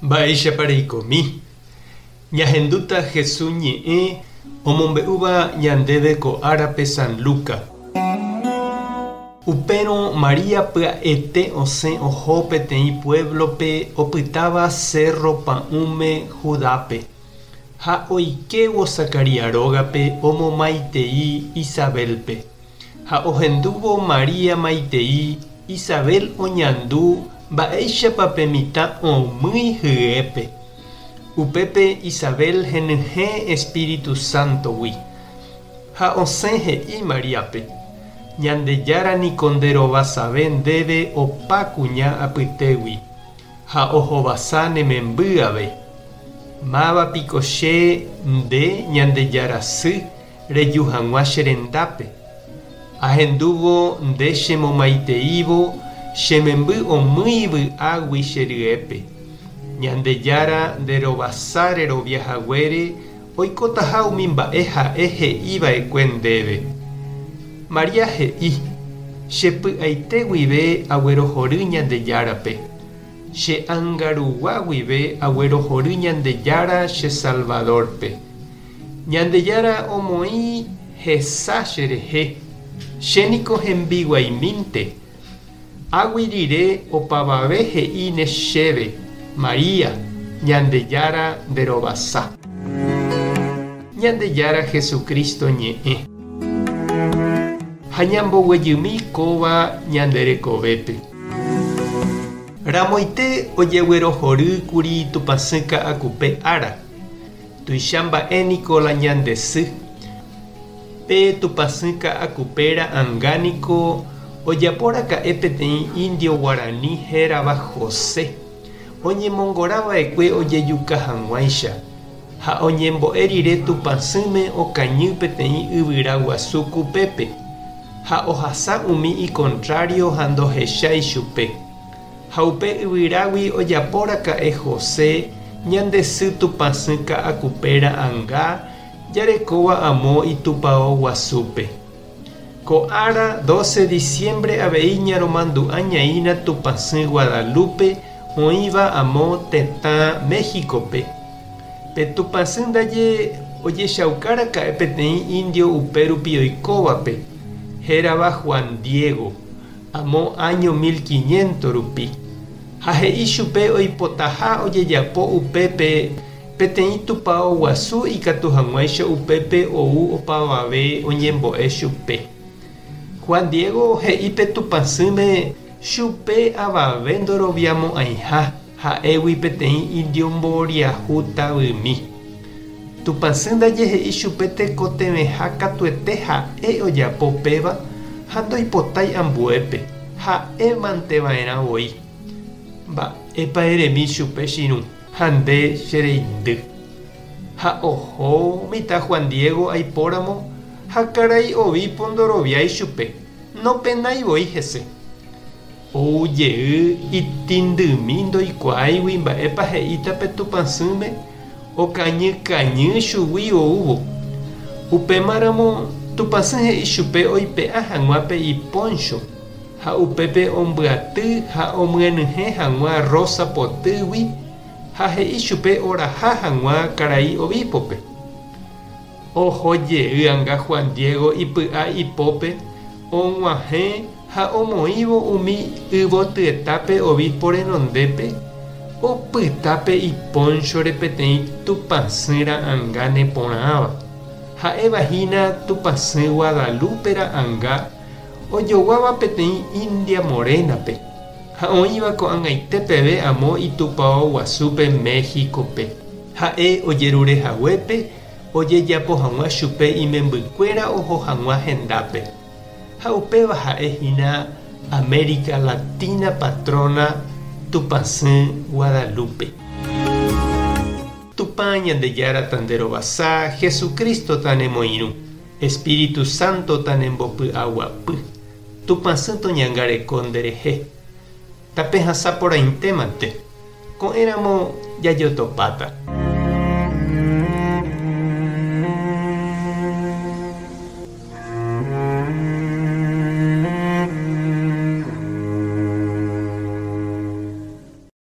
Mba'éicha reikomi. Ñahenduta Jesús ñe'ẽ omombe'úva ñandéve ko árape San Luca. Upérõ María pya'ete osẽ oho peteĩ pueblope opytáva Cerro Pa'ũme Judápe. Ha oikevo Zacaria rógape omomaitei Isabelpe. Ha ohendúvo María maitei Isabel oñandu mba'éichapa mitã omýi hyépe. Upépe Isabel henyhẽ Espíritu Santogui. Ha osẽ he'i Mariápe. Ñandejára niko nderovasave ndéve opa kuña apytégui. Ha ohovasa nemembyave. Mávapiko che nde ñandejára sy reju hag̃ua che rendápe. Ahendúvo nde chemomaiteívo chememby omýi vy'águi che ryépe. Ñandejára nderovasa reroviahaguére oikótaha umi mba'e ha'e he'íva'ekue ndéve. María he'i chepy'aite guive aguerohory Ñandejárape. Che angarugua guive aguerohory Ñandejára che Salvadorpe. Ñandejára omoĩ hesa cherehe. Chéniko hembiguaimínte. Águi rire opavave he'i ne chéve. María, Ñandejára nderovasa. Ñandejára Jesucristo ñe'ẽ. Ha ñamboguejymi kóva ñanderekovépe. Ramoite ojeguerohorýkuri tupãsy ka'akupe ára. Tuicha mba'éniko la ñandesy. Pe tupãsy ka'akupéra angániko ojapóraka'e peteĩ indio guarani hérava José. Oñemongorava'ekue ojejuka hag̃uáicha. Ha oñembo'e rire tupãsýme okañy peteĩ yvyra guasu kupépe. Ha ohasa umi icontrario ha ndohecha ichupe. Ha upe yvyrágui ojapóraka'e José ñandesy tupãsy ka'akupéra anga jarekóva amo itupão guasúpe. Ko ára 12 diciembre avei ñaromandu'añaína tupãsy Guadalupe oĩva amo tetã Méxicope. Pe tupãsy ndaje ojechaukáraka'e peteĩ indio upérupi oikóvape. Hérava Juan Diego, amo año 1500 rupi. Ha he'i chupe oipotaha ojejapo upépe peteĩ tupão guasu ikatu hag̃uáicha upépe ou opavave oñembo'e chupe. Juan Diego he'ípe tupãsýme chupe avave ndoroviamo'ãiha ha'égui peteĩ indio mboriahu tavými. Tupãsy ndaje he'i chupe tekotevẽha katuete ha'e ojapo péva ha ndoipotái ambuépe ha'émanteva'erã voi. Mba'épa eremi chupe chiru ha nde chereindy. Ha oho mitã Juan Diego aipóramo ha karai ovípo ndoroviái chupe. Nopenaivoi hese. Oujey itindymi ndoikuaáigui mba'épa he'íta pe tupãsýme okañykañy chugui oúvo. Upémaramo tupãsy he'i chupe oipe'a hag̃uápe iponcho. Ha upépe ombyaty ha omyenyhẽ hag̃ua rosa potýgui ha he'i chupe oraha hag̃ua karai ovípope. Ohojey anga Juan Diego ipy'a ipópe og̃uahẽ ha omoĩvo umi yvotyetápe obispo renondépe opytápe iponchore peteĩ tupãsýra anga neporãva. Ha'evahína tupãsy Guadalupera anga ojoguáva peteĩ India Morénape. Ha oĩva ko'ag̃aite peve amo itupão guasúpe Méxicope. Ha'e ojerurehaguépe ojejapo hag̃ua chupe imembykuéra oho hag̃ua hendápe. Ha upéva ha'ehína América Latina patrona tupãsy Guadalupe. Tupã Ñandejára tanderovasa, Jesucristo tanemoirũ, Espíritu Santo tanembopy'aguapy. Tupãsy toñangareko nderehe. Tape hasã porãitémante. Ko'ẽramo jajotopáta.